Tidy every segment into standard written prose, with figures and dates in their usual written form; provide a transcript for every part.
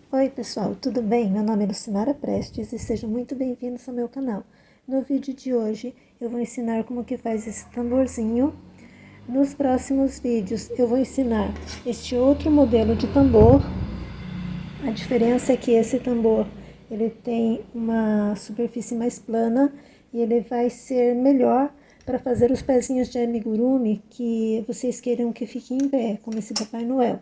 Oi pessoal, tudo bem? Meu nome é Lucimara Prestes e sejam muito bem-vindos ao meu canal. No vídeo de hoje eu vou ensinar como que faz esse tamborzinho. Nos próximos vídeos eu vou ensinar este outro modelo de tambor. A diferença é que esse tambor ele tem uma superfície mais plana e ele vai ser melhor para fazer os pezinhos de amigurumi que vocês queiram que fique em pé, como esse Papai Noel.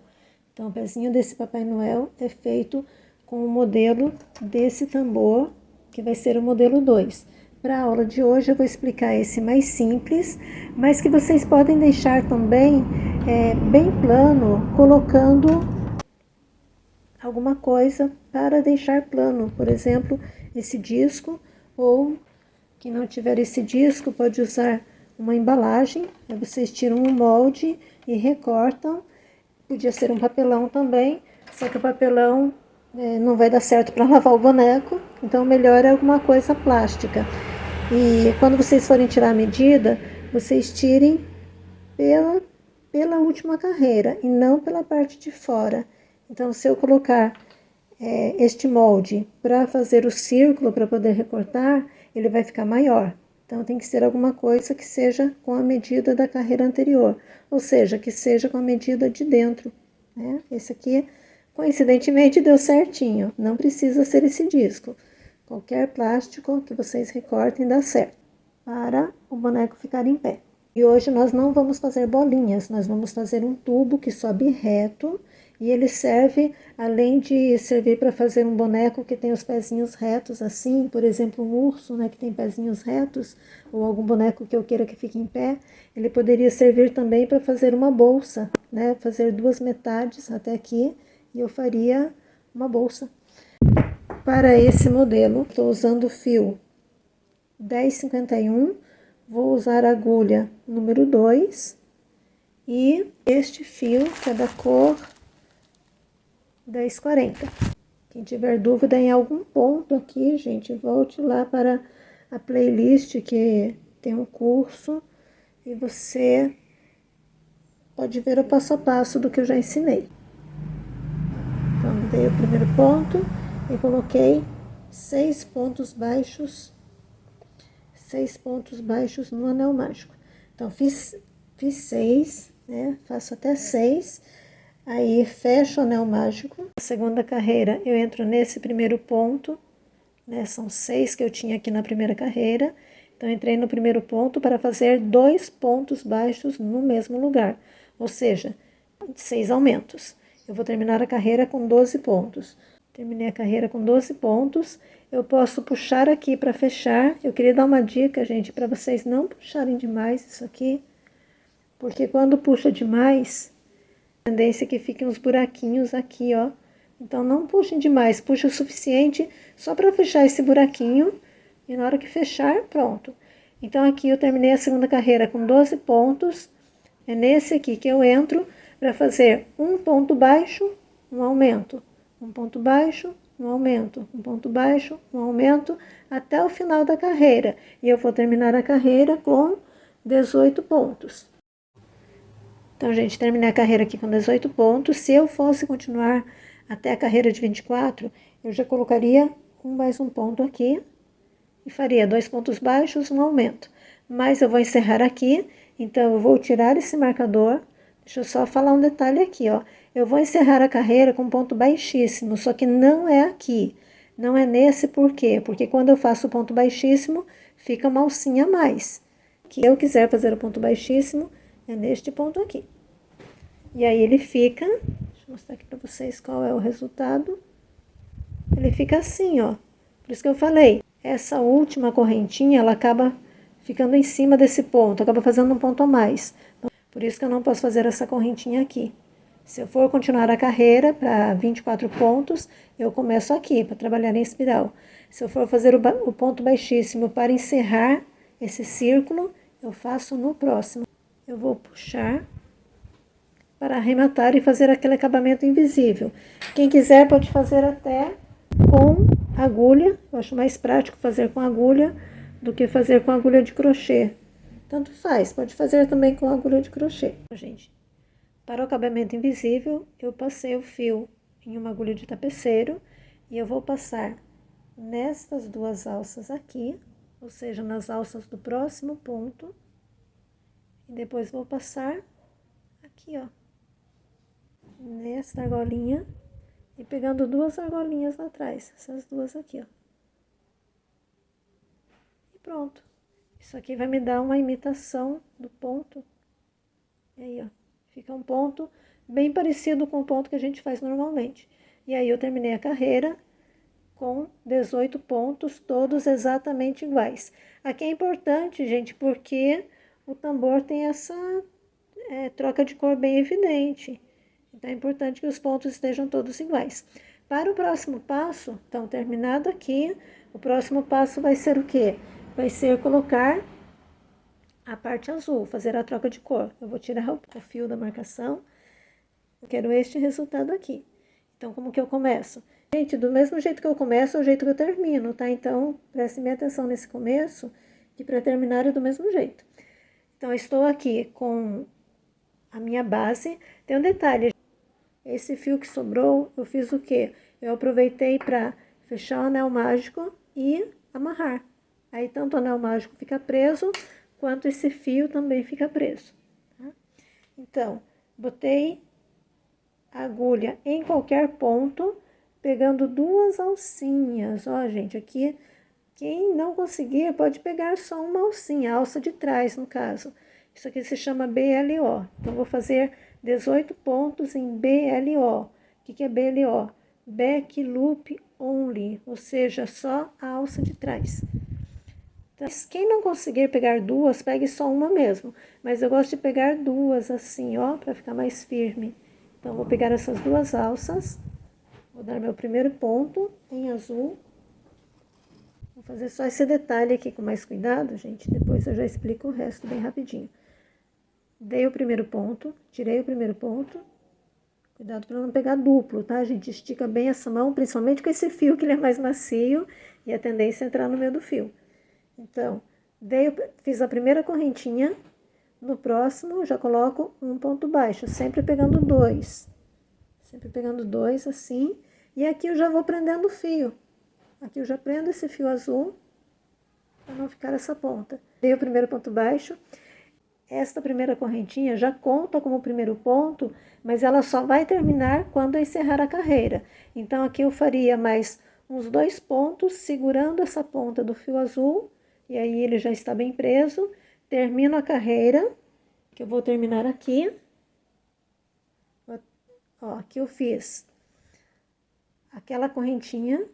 Então, o pezinho desse Papai Noel é feito com o modelo desse tambor, que vai ser o modelo 2. Para a aula de hoje eu vou explicar esse mais simples, mas que vocês podem deixar também bem plano, colocando alguma coisa para deixar plano. Por exemplo, esse disco, ou quem não tiver esse disco pode usar uma embalagem. Aí vocês tiram um molde e recortam. Podia ser um papelão também, só que o papelão não vai dar certo para lavar o boneco, então o melhor é alguma coisa plástica. E quando vocês forem tirar a medida, vocês tirem pela última carreira e não pela parte de fora. Então, se eu colocar este molde para fazer o círculo para poder recortar, ele vai ficar maior. Então, tem que ser alguma coisa que seja com a medida da carreira anterior, ou seja, que seja com a medida de dentro, né? Esse aqui, coincidentemente, deu certinho, não precisa ser esse disco. Qualquer plástico que vocês recortem dá certo, para o boneco ficar em pé. E hoje nós não vamos fazer bolinhas, nós vamos fazer um tubo que sobe reto, e ele serve, além de servir para fazer um boneco que tem os pezinhos retos assim, por exemplo, um urso, né, que tem pezinhos retos, ou algum boneco que eu queira que fique em pé, ele poderia servir também para fazer uma bolsa, né, fazer duas metades até aqui, e eu faria uma bolsa. Para esse modelo, estou usando o fio 10,51, vou usar a agulha número 2 e este fio que é da cor 10,40. Quem tiver dúvida em algum ponto aqui, gente, volte lá para a playlist que tem um curso e você pode ver o passo a passo do que eu já ensinei. Então, dei o primeiro ponto e coloquei 6 pontos baixos no anel mágico. Então, fiz 6, né? Faço até 6. Aí, fecho o anel mágico. Na segunda carreira, eu entro nesse primeiro ponto, né? São 6 que eu tinha aqui na primeira carreira. Então, entrei no primeiro ponto para fazer 2 pontos baixos no mesmo lugar. Ou seja, 6 aumentos. Eu vou terminar a carreira com 12 pontos. Terminei a carreira com 12 pontos. Eu posso puxar aqui para fechar. Eu queria dar uma dica, gente, para vocês não puxarem demais isso aqui. Porque quando puxa demais, a tendência é que fiquem uns buraquinhos aqui, ó. Então, não puxem demais, puxe o suficiente só para fechar esse buraquinho. E na hora que fechar, pronto. Então, aqui eu terminei a segunda carreira com 12 pontos. É nesse aqui que eu entro para fazer um ponto baixo, um aumento. Um ponto baixo, um aumento. Um ponto baixo, um aumento, até o final da carreira. E eu vou terminar a carreira com 18 pontos. Então, gente, terminei a carreira aqui com 18 pontos. Se eu fosse continuar até a carreira de 24, eu já colocaria mais um ponto aqui e faria 2 pontos baixos, um aumento. Mas eu vou encerrar aqui, então eu vou tirar esse marcador. Deixa eu só falar um detalhe aqui, ó. Eu vou encerrar a carreira com ponto baixíssimo, só que não é aqui. Não é nesse, por quê? Porque quando eu faço o ponto baixíssimo, fica uma alcinha a mais. Que eu quiser fazer o ponto baixíssimo, é neste ponto aqui. E aí ele fica, deixa eu mostrar aqui pra vocês qual é o resultado. Ele fica assim, ó. Por isso que eu falei, essa última correntinha, ela acaba ficando em cima desse ponto, acaba fazendo um ponto a mais. Por isso que eu não posso fazer essa correntinha aqui. Se eu for continuar a carreira para 24 pontos, eu começo aqui, para trabalhar em espiral. Se eu for fazer o ponto baixíssimo para encerrar esse círculo, eu faço no próximo. Eu vou puxar para arrematar e fazer aquele acabamento invisível. Quem quiser pode fazer até com agulha. Eu acho mais prático fazer com agulha do que fazer com agulha de crochê. Tanto faz, pode fazer também com agulha de crochê. Gente, para o acabamento invisível, eu passei o fio em uma agulha de tapeceiro e eu vou passar nestas duas alças aqui, ou seja, nas alças do próximo ponto, e depois vou passar aqui, ó, nesta argolinha e pegando duas argolinhas lá atrás, essas duas aqui, ó. E pronto. Isso aqui vai me dar uma imitação do ponto. E aí, ó, fica um ponto bem parecido com o ponto que a gente faz normalmente. E aí eu terminei a carreira com 18 pontos, todos exatamente iguais. Aqui é importante, gente, porque o tambor tem essa troca de cor bem evidente. Então, é importante que os pontos estejam todos iguais. Para o próximo passo, então, terminado aqui, o próximo passo vai ser o quê? Vai ser colocar a parte azul, fazer a troca de cor. Eu vou tirar o fio da marcação. Eu quero este resultado aqui. Então, como que eu começo? Gente, do mesmo jeito que eu começo, é o jeito que eu termino, tá? Então, prestem bem atenção nesse começo, que para terminar é do mesmo jeito. Então, eu estou aqui com a minha base. Tem um detalhe, esse fio que sobrou, eu fiz o quê? Eu aproveitei para fechar o anel mágico e amarrar. Aí, tanto o anel mágico fica preso, quanto esse fio também fica preso, tá? Então, botei a agulha em qualquer ponto, pegando duas alcinhas. Ó, gente, aqui, quem não conseguir, pode pegar só uma alcinha, a alça de trás, no caso. Isso aqui se chama BLO. Então, vou fazer 18 pontos em BLO. O que é BLO? Back Loop Only, ou seja, só a alça de trás. Então, quem não conseguir pegar duas, pegue só uma mesmo. Mas eu gosto de pegar duas assim, ó, para ficar mais firme. Então, vou pegar essas duas alças, vou dar meu primeiro ponto em azul. Vou fazer só esse detalhe aqui com mais cuidado, gente. Depois eu já explico o resto bem rapidinho. Dei o primeiro ponto, tirei o primeiro ponto. Cuidado para não pegar duplo, tá, gente? Estica bem essa mão, principalmente com esse fio que ele é mais macio e a tendência é entrar no meio do fio. Então, fiz a primeira correntinha, no próximo já coloco um ponto baixo, sempre pegando dois. Sempre pegando dois assim, e aqui eu já vou prendendo o fio. Aqui eu já prendo esse fio azul, para não ficar essa ponta. Dei o primeiro ponto baixo. Esta primeira correntinha já conta como primeiro ponto, mas ela só vai terminar quando eu encerrar a carreira. Então, aqui eu faria mais uns 2 pontos, segurando essa ponta do fio azul, e aí ele já está bem preso. Termino a carreira, que eu vou terminar aqui. Ó, aqui eu fiz aquela correntinha,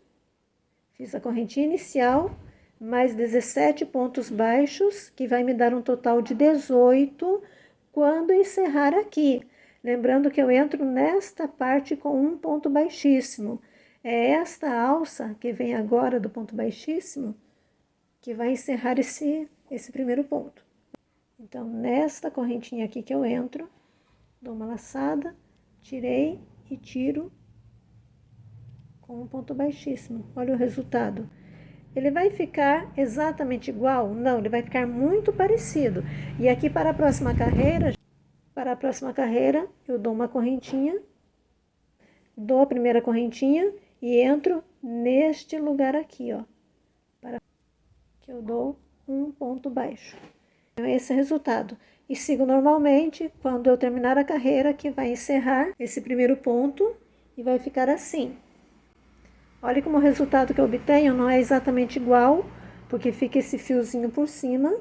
fiz a correntinha inicial, mais 17 pontos baixos, que vai me dar um total de 18 quando encerrar aqui. Lembrando que eu entro nesta parte com um ponto baixíssimo. É esta alça que vem agora do ponto baixíssimo que vai encerrar esse primeiro ponto. Então, nesta correntinha aqui que eu entro, dou uma laçada, tirei e tiro com um ponto baixíssimo. Olha o resultado. Ele vai ficar exatamente igual? Não, ele vai ficar muito parecido. E aqui para a próxima carreira, eu dou uma correntinha, dou a primeira correntinha e entro neste lugar aqui, ó, para que eu dou um ponto baixo. Então, esse é o resultado. E sigo normalmente quando eu terminar a carreira, que vai encerrar esse primeiro ponto e vai ficar assim. Olha como o resultado que eu obtenho não é exatamente igual, porque fica esse fiozinho por cima,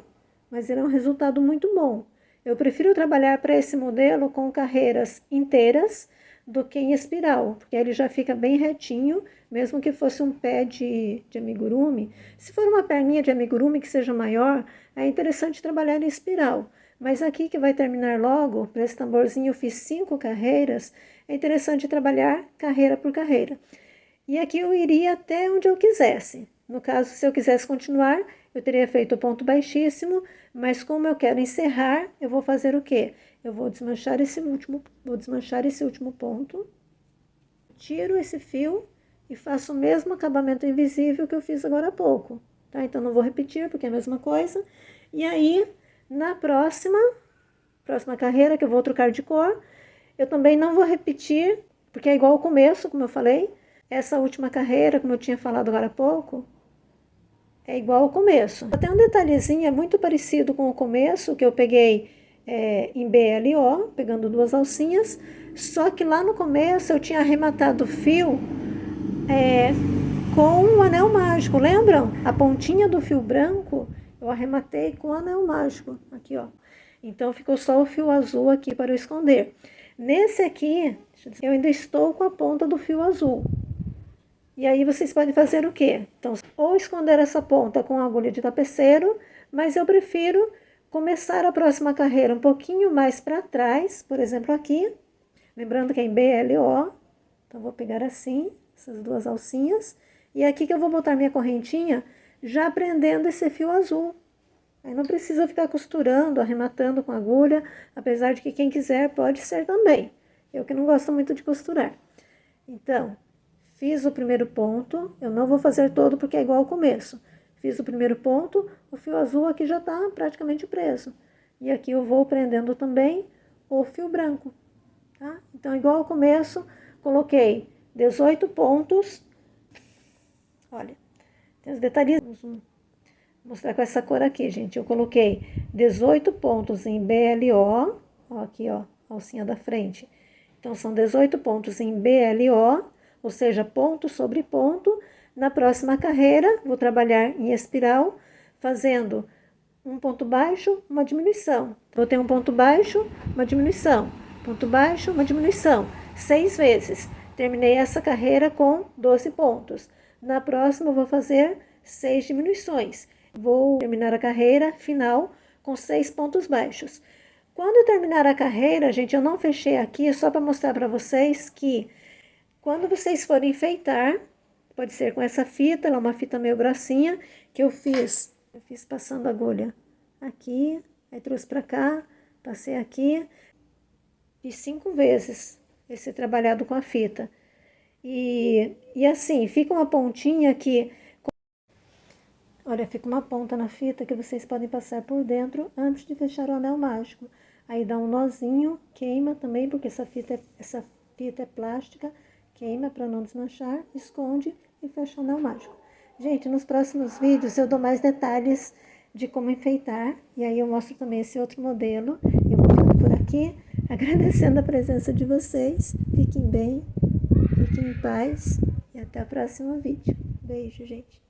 mas ele é um resultado muito bom. Eu prefiro trabalhar para esse modelo com carreiras inteiras do que em espiral, porque ele já fica bem retinho, mesmo que fosse um pé de amigurumi. Se for uma perninha de amigurumi que seja maior, é interessante trabalhar em espiral. Mas aqui que vai terminar logo, para esse tamborzinho eu fiz 5 carreiras, é interessante trabalhar carreira por carreira. E aqui eu iria até onde eu quisesse. No caso, se eu quisesse continuar, eu teria feito o ponto baixíssimo, mas como eu quero encerrar, eu vou fazer o quê? Eu vou desmanchar esse último ponto, tiro esse fio e faço o mesmo acabamento invisível que eu fiz agora há pouco, tá? Então, não vou repetir, porque é a mesma coisa. E aí, na próxima carreira, que eu vou trocar de cor, eu também não vou repetir Porque é igual ao começo, como eu falei. Essa última carreira, como eu tinha falado agora há pouco, é igual ao começo. Tem um detalhezinho, é muito parecido com o começo, que eu peguei em BLO, pegando 2 alcinhas, só que lá no começo eu tinha arrematado o fio com um anel mágico, lembram? A pontinha do fio branco eu arrematei com o anel mágico, aqui ó. Então ficou só o fio azul aqui para eu esconder. Nesse aqui, eu ainda estou com a ponta do fio azul. E aí vocês podem fazer o quê? Então, ou esconder essa ponta com agulha de tapeceiro, mas eu prefiro começar a próxima carreira um pouquinho mais para trás, por exemplo aqui, lembrando que é em BLO, então vou pegar assim, essas 2 alcinhas, e aqui que eu vou botar minha correntinha, já prendendo esse fio azul. Aí não precisa ficar costurando, arrematando com agulha, apesar de que quem quiser pode ser também. Eu que não gosto muito de costurar. Então, fiz o primeiro ponto, eu não vou fazer todo porque é igual ao começo. Fiz o primeiro ponto, o fio azul aqui já está praticamente preso. E aqui eu vou prendendo também o fio branco, tá? Então, igual ao começo, coloquei 18 pontos. Olha, tem os detalhes. Vou mostrar com essa cor aqui, gente. Eu coloquei 18 pontos em BLO, ó, aqui, ó, a alcinha da frente. Então, são 18 pontos em BLO, ou seja, ponto sobre ponto. Na próxima carreira, vou trabalhar em espiral, fazendo um ponto baixo, uma diminuição. Vou ter um ponto baixo, uma diminuição, ponto baixo, uma diminuição, 6 vezes. Terminei essa carreira com 12 pontos. Na próxima, eu vou fazer 6 diminuições. Vou terminar a carreira final com 6 pontos baixos. Quando eu terminar a carreira, gente, eu não fechei aqui, só para mostrar para vocês que quando vocês forem enfeitar, pode ser com essa fita, ela é uma fita meio grossinha, que eu fiz passando a agulha aqui, aí trouxe para cá, passei aqui, fiz 5 vezes esse trabalhado com a fita. E assim, fica uma pontinha aqui, olha, fica uma ponta na fita que vocês podem passar por dentro antes de fechar o anel mágico. Aí dá um nozinho, queima também, porque essa fita é plástica, queima para não desmanchar, esconde e fecha o anel mágico. Gente, nos próximos vídeos eu dou mais detalhes de como enfeitar, e aí eu mostro também esse outro modelo. Eu vou ficando por aqui, agradecendo a presença de vocês. Fiquem bem, fiquem em paz e até o próximo vídeo. Beijo, gente.